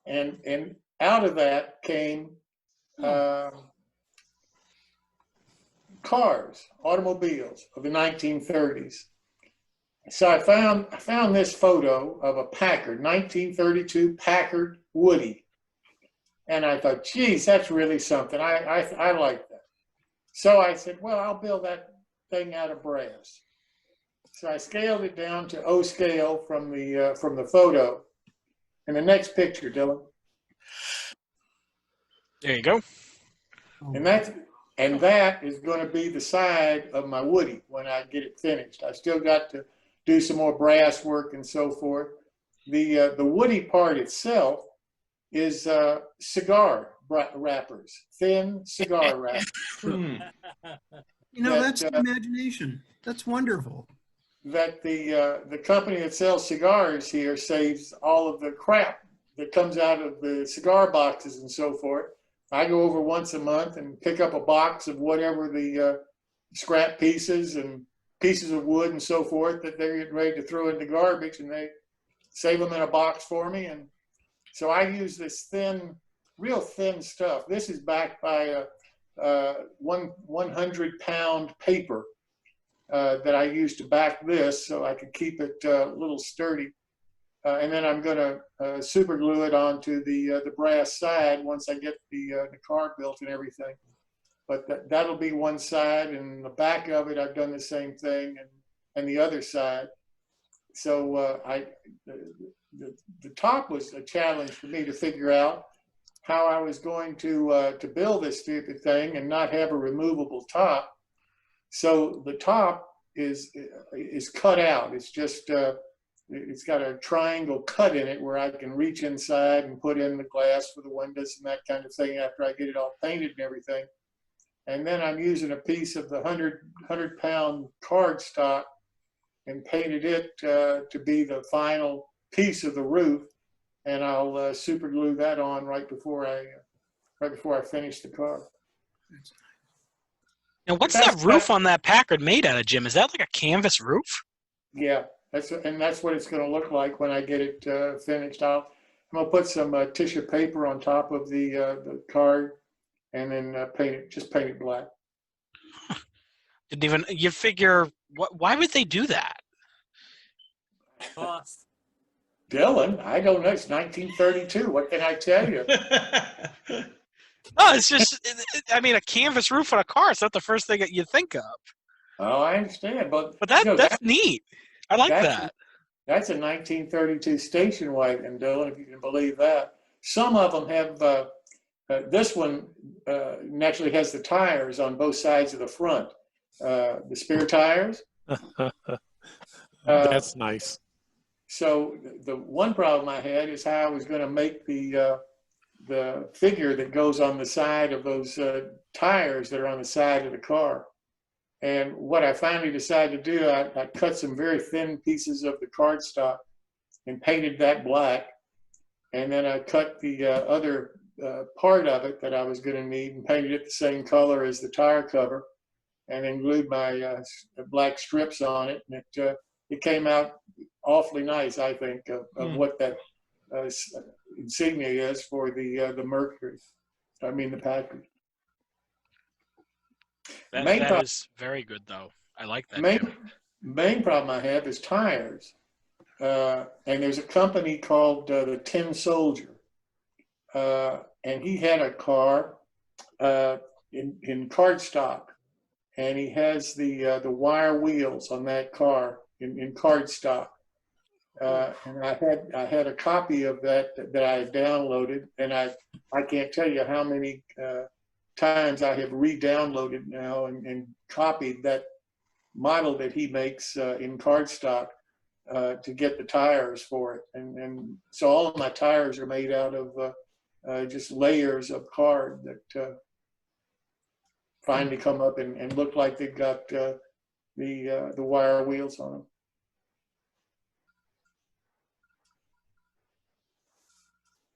And out of that came cars, automobiles of the 1930s. So I found this photo of a Packard, 1932 Packard Woody. And I thought, geez, that's really something. I like that. So I said, well, I'll build that thing out of brass. So I scaled it down to O scale from the photo. And the next picture, Dylan. There you go. And that is going to be the side of my Woody when I get it finished. I still got to do some more brass work and so forth. The Woody part itself is cigar wrappers, thin cigar wrappers. You know, that's the imagination. That's wonderful. That the company that sells cigars here saves all of the crap that comes out of the cigar boxes and so forth. I go over once a month and pick up a box of whatever the scrap pieces and pieces of wood and so forth that they're getting ready to throw in the garbage, and they save them in a box for me. And so I use this thin, real thin stuff. This is backed by a 100-pound paper that I use to back this so I could keep it a little sturdy. And then I'm going to super glue it onto the brass side once I get the car built and everything. But that'll be one side, and the back of it I've done the same thing, and the other side. So the top was a challenge for me to figure out how I was going to build this stupid thing and not have a removable top. So the top is cut out. It's just it's got a triangle cut in it where I can reach inside and put in the glass for the windows and that kind of thing after I get it all painted and everything. And then I'm using a piece of the 100-pound cardstock and painted it to be the final piece of the roof. And I'll super glue that on right before I finish the car. Now, what's that roof on that Packard made out of, Jim? Is that like a canvas roof? Yeah, that's what it's going to look like when I get it finished. I'm going to put some tissue paper on top of the card, and then paint it black. Didn't even you figure? Why would they do that? Cost. Dylan, I don't know. It's 1932. What can I tell you? No, it's just. I mean, a canvas roof on a car. It's not the first thing that you think of. Oh, I understand, but that's neat. I like that. That's a 1932 station wagon, Dylan, if you can believe that. Some of them have. This one naturally has the tires on both sides of the front, the spare tires. That's nice. So the one problem I had is how I was going to make the figure that goes on the side of those tires that are on the side of the car. And what I finally decided to do, I cut some very thin pieces of the cardstock and painted that black. And then I cut the other part of it that I was going to need and painted it the same color as the tire cover, and then glued my black strips on it. And it came out awfully nice, I think, of what that insignia is for the Mercury. I mean the Packard. That is very good, though. I like that. Main problem I have is tires. And there's a company called the Tin Soldier. And he had a car in cardstock. And he has the wire wheels on that car in cardstock. And I had a copy of that I had downloaded. And I can't tell you how many times I have re-downloaded now and copied that model that he makes in cardstock to get the tires for it. And so all of my tires are made out of just layers of card that finally come up and look like they've got the wire wheels on them.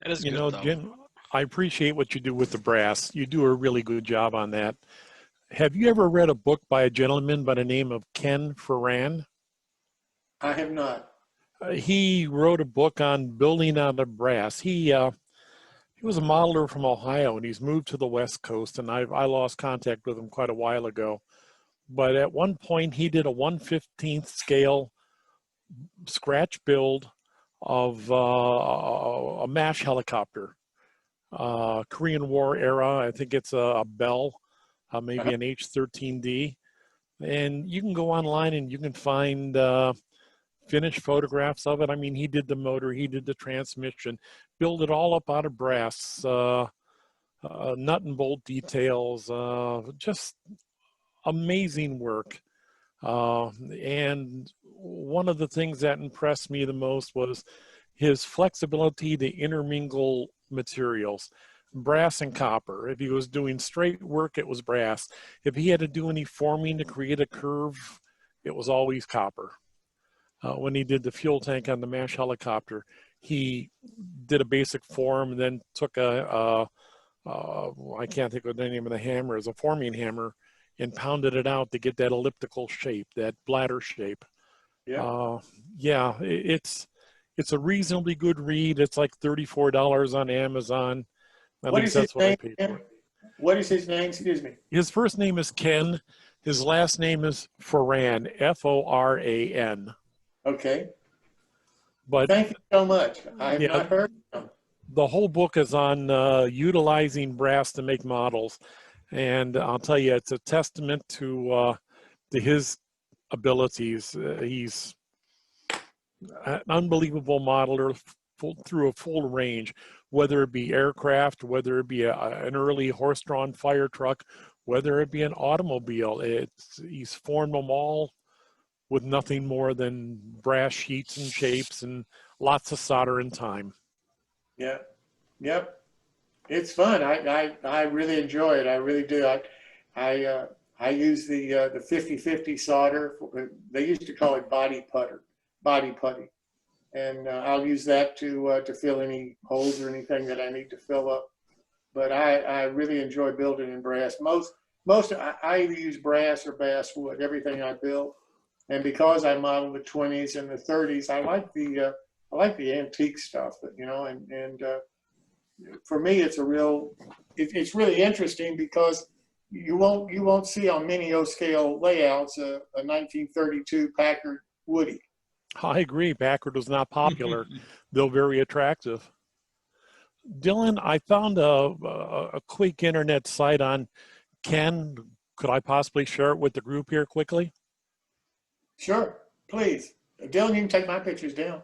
That is You good, know, though. Jim, I appreciate what you do with the brass. You do a really good job on that. Have you ever read a book by a gentleman by the name of Ken Ferran? I have not. He wrote a book on building out of brass. He was a modeler from Ohio, and he's moved to the West Coast, and I lost contact with him quite a while ago. But at one point, he did a 1/15th scale scratch build of a MASH helicopter, Korean War era. I think it's a Bell, maybe an H-13D. And you can go online and you can find finished photographs of it. I mean, he did the motor, he did the transmission, build it all up out of brass, nut and bolt details, just amazing work. And one of the things that impressed me the most was his flexibility to intermingle materials, brass and copper. If he was doing straight work, it was brass. If he had to do any forming to create a curve, it was always copper. When he did the fuel tank on the MASH helicopter, he did a basic form and then took I can't think of the name of the hammer, it's a forming hammer, and pounded it out to get that elliptical shape, that bladder shape. Yeah. Yeah, it's a reasonably good read. It's like $34 on Amazon. At What least is that's his what I name? paid for it. What is his name? Excuse me. His first name is Ken. His last name is Foran, Foran. Okay. But Thank you so much. I have yeah, not heard of him. the whole book is on utilizing brass to make models. And I'll tell you, it's a testament to his abilities. He's an unbelievable modeler through a full range, whether it be aircraft, whether it be an early horse-drawn fire truck, whether it be an automobile. He's formed them all with nothing more than brass sheets and shapes and lots of solder and time. Yeah. Yep. It's fun. I really enjoy it. I really do. I use the 50/50 solder. They used to call it body putty, and I'll use that to fill any holes or anything that I need to fill up. But I really enjoy building in brass. I either use brass or basswood. Everything I build, and because I model the 20s and the 30s, I like the antique stuff. And for me, it's really interesting because you won't see on many O-scale layouts a 1932 Packard Woody. I agree. Packard was not popular, though very attractive. Dylan, I found a quick internet site on Ken. Could I possibly share it with the group here quickly? Sure, please. Dylan, you can take my pictures down.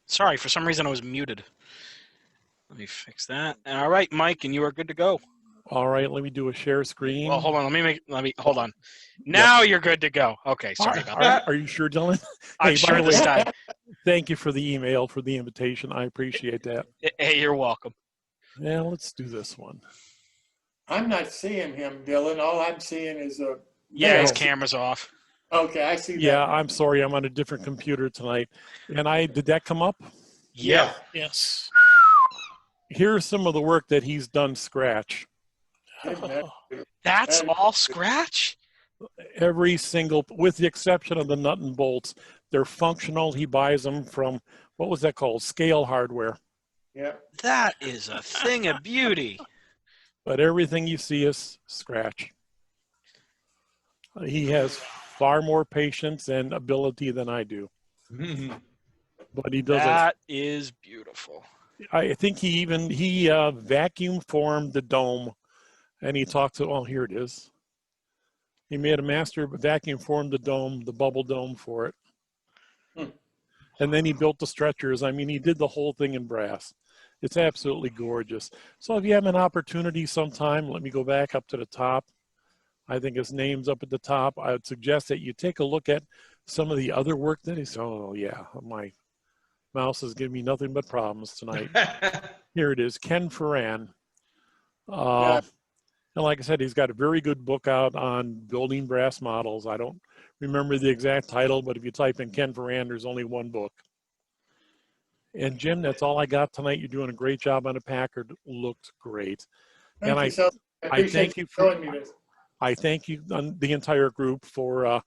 Sorry, for some reason I was muted. Let me fix that. All right, Mike, and you are good to go. All right, let me do a share screen. Well, hold on. Let me hold on. Now you're good to go. Okay, sorry about that. Are you sure, Dylan? I'm Hey, by sure the this way, time. thank you for the email, for the invitation. I appreciate that. Hey, you're welcome. Yeah, let's do this one. I'm not seeing him, Dylan. All I'm seeing is a. Yeah, his Oh. camera's off. Okay, I see that. Yeah, now. I'm sorry. I'm on a different computer tonight. And did that come up? Yep. Yes. Here's some of the work that he's done scratch. Isn't that- That's that- all scratch? Every single, with the exception of the nut and bolts, they're functional. He buys them from, what was that called? Scale Hardware. Yeah. That is a thing of beauty. But everything you see is scratch. He has far more patience and ability than I do. But he does That is beautiful. I think he vacuum formed the dome, and he talked to, oh, here it is. He made a master vacuum formed the dome, the bubble dome for it. And then he built the stretchers. I mean, he did the whole thing in brass. It's absolutely gorgeous. So if you have an opportunity sometime, let me go back up to the top. I think his name's up at the top. I would suggest that you take a look at some of the other work that he's, oh yeah, my mouse is giving me nothing but problems tonight. Here it is, Ken Ferran. Yeah. And like I said, he's got a very good book out on building brass models. I don't remember the exact title, but if you type in Ken Ferran, there's only one book. And Jim, that's all I got tonight. You're doing a great job on the Packard. Looked great. Thank And you so. I appreciate thank you you for, showing me this. I thank you, the entire group, for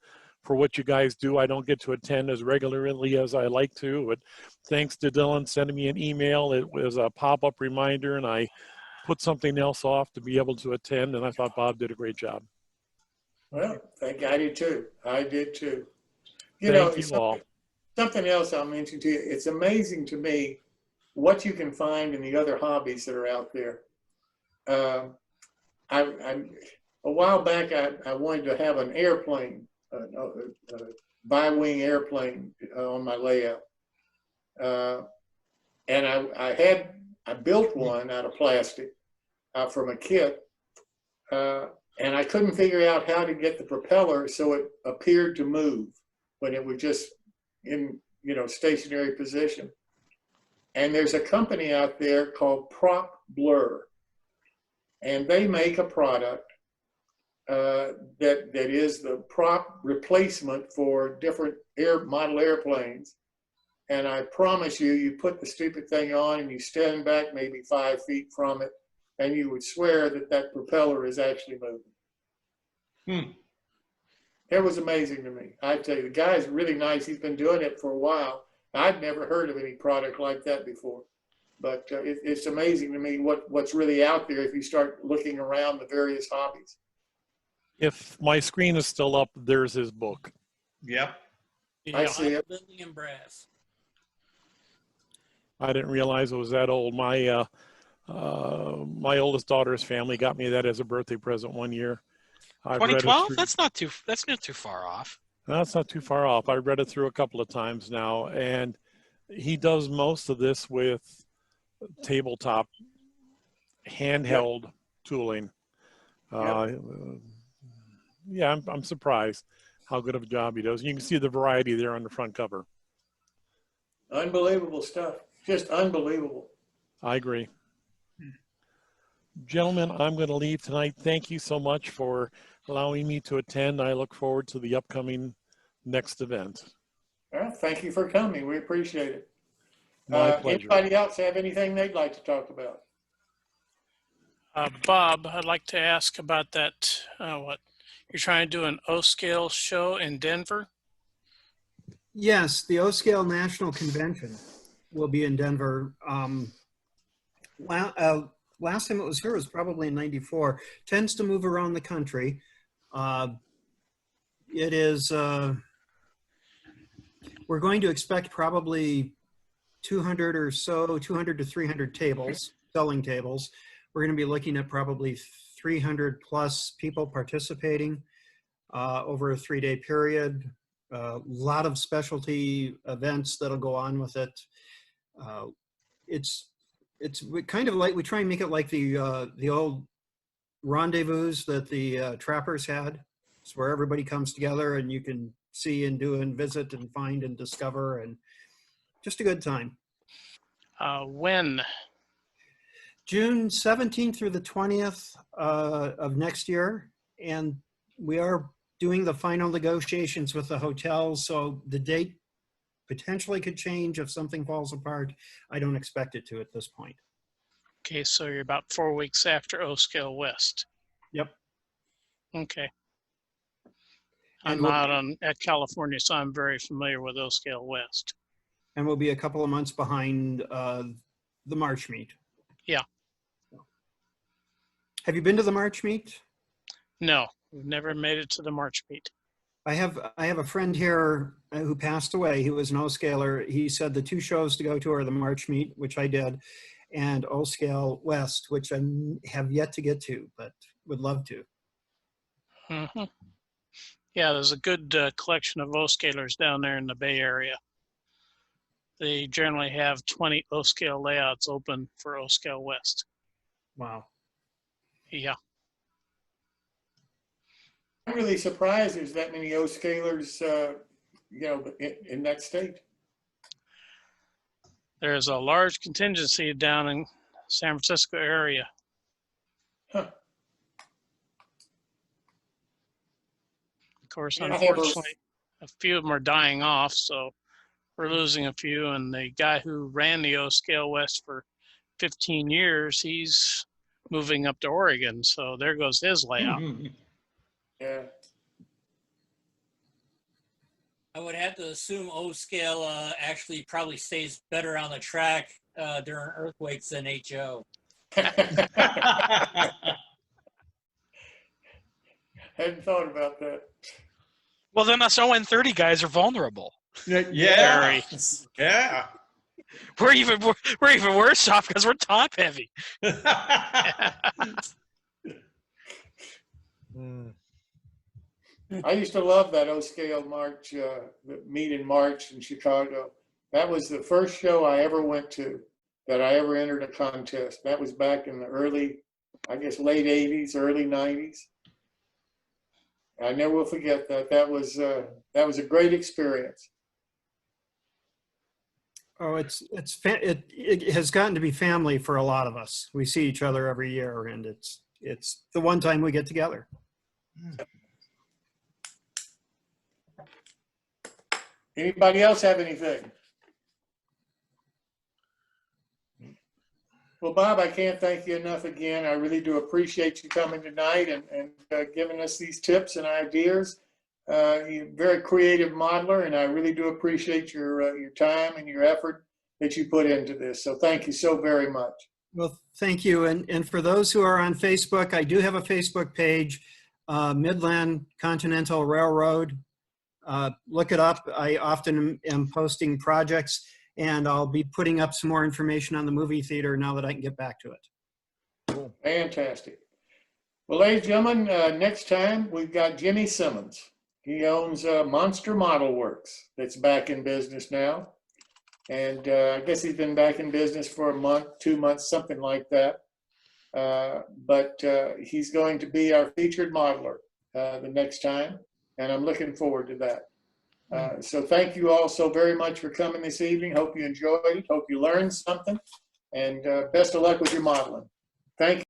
what you guys do. I don't get to attend as regularly as I like to, but thanks to Dylan sending me an email. It was a pop-up reminder, and I put something else off to be able to attend, and I thought Bob did a great job. Well, thank you. I did too. I did too. Thank you all. Something else I'll mention to you. It's amazing to me what you can find in the other hobbies that are out there. A while back, I wanted to have an airplane, a bi-wing airplane on my layout. And I built one out of plastic from a kit. And I couldn't figure out how to get the propeller so it appeared to move when it was just in, stationary position. And there's a company out there called Prop Blur, and they make a product that is the prop replacement for different model airplanes. And I promise you, you put the stupid thing on and you stand back maybe 5 feet from it, and you would swear that propeller is actually moving. It was amazing to me. I tell you, the guy's really nice. He's been doing it for a while. I'd never heard of any product like that before. But it's amazing to me what's really out there if you start looking around the various hobbies. If my screen is still up, there's his book. Yep. I see it. Building in brass. I didn't realize it was that old. My oldest daughter's family got me that as a birthday present one year. 2012? That's not too far off. That's not too far off. I read it through a couple of times now, and he does most of this with tabletop handheld tooling. Yeah, I'm surprised how good of a job he does. You can see the variety there on the front cover. Unbelievable stuff. Just unbelievable. I agree. Gentlemen, I'm going to leave tonight. Thank you so much for allowing me to attend. I look forward to the upcoming next event. Well, thank you for coming. We appreciate it. My pleasure. Anybody else have anything they'd like to talk about? Bob, I'd like to ask about that. What you're trying to do an O-scale show in Denver? Yes, the O-Scale National Convention will be in Denver. Last time it was here was probably in '94. Tends to move around the country. It is, we're going to expect probably 200 or so, 200 to 300 tables, selling tables. We're going to be looking at probably 300 plus people participating over a 3-day period. A lot of specialty events that'll go on with it. It's kind of like, we try and make it like the old rendezvous that the trappers had. It's where everybody comes together and you can see and do and visit and find and discover, and just a good time. When? June 17th through the 20th of next year. And we are doing the final negotiations with the hotels. So the date potentially could change if something falls apart. I don't expect it to at this point. Okay, so you're about 4 weeks after O Scale West. Yep. Okay. And I'm out at California, so I'm very familiar with O Scale West. And we'll be a couple of months behind the March meet. Yeah. Have you been to the March meet? No, we've never made it to the March meet. I have a friend here who passed away. He was an O-scaler. He said the two shows to go to are the March meet, which I did, and O-scale West, which I have yet to get to, but would love to. Mm-hmm. Yeah, there's a good collection of O-scalers down there in the Bay Area. They generally have 20 O-scale layouts open for O-scale West. Wow. Yeah. I'm really surprised there's that many O-scalers, in that state. There's a large contingency down in San Francisco area. Huh. Of course, Yeah, unfortunately, a few of them are dying off, so we're losing a few. And the guy who ran the O-scale West for 15 years, he's moving up to Oregon, so there goes his layout. Yeah. I would have to assume O-scale actually probably stays better on the track during earthquakes than HO. Hadn't thought about that. Well, then us 0-30 guys are vulnerable. Yeah. Very. Yeah. We're even worse off because we're top heavy. I used to love that O-scale March, the meet in March in Chicago. That was the first show I ever went to that I ever entered a contest. That was back in the early, I guess, late 80s, early 90s. I never will forget that. That was a great experience. Oh, it has gotten to be family for a lot of us. We see each other every year, and it's the one time we get together. Anybody else have anything? Well, Bob, I can't thank you enough again. I really do appreciate you coming tonight and giving us these tips and ideas. You're a very creative modeler, and I really do appreciate your time and your effort that you put into this. So thank you so very much. Well, thank you. And for those who are on Facebook, I do have a Facebook page, Midland Continental Railroad. Look it up. I often am posting projects, and I'll be putting up some more information on the movie theater now that I can get back to it. Cool. Fantastic. Well, ladies and gentlemen, next time we've got Jimmy Simmons. He owns Monster Model Works that's back in business now. And I guess he's been back in business for a month, 2 months, something like that. But he's going to be our featured modeler the next time. And I'm looking forward to that. So thank you all so very much for coming this evening. Hope you enjoyed it. Hope you learned something. And best of luck with your modeling. Thank you.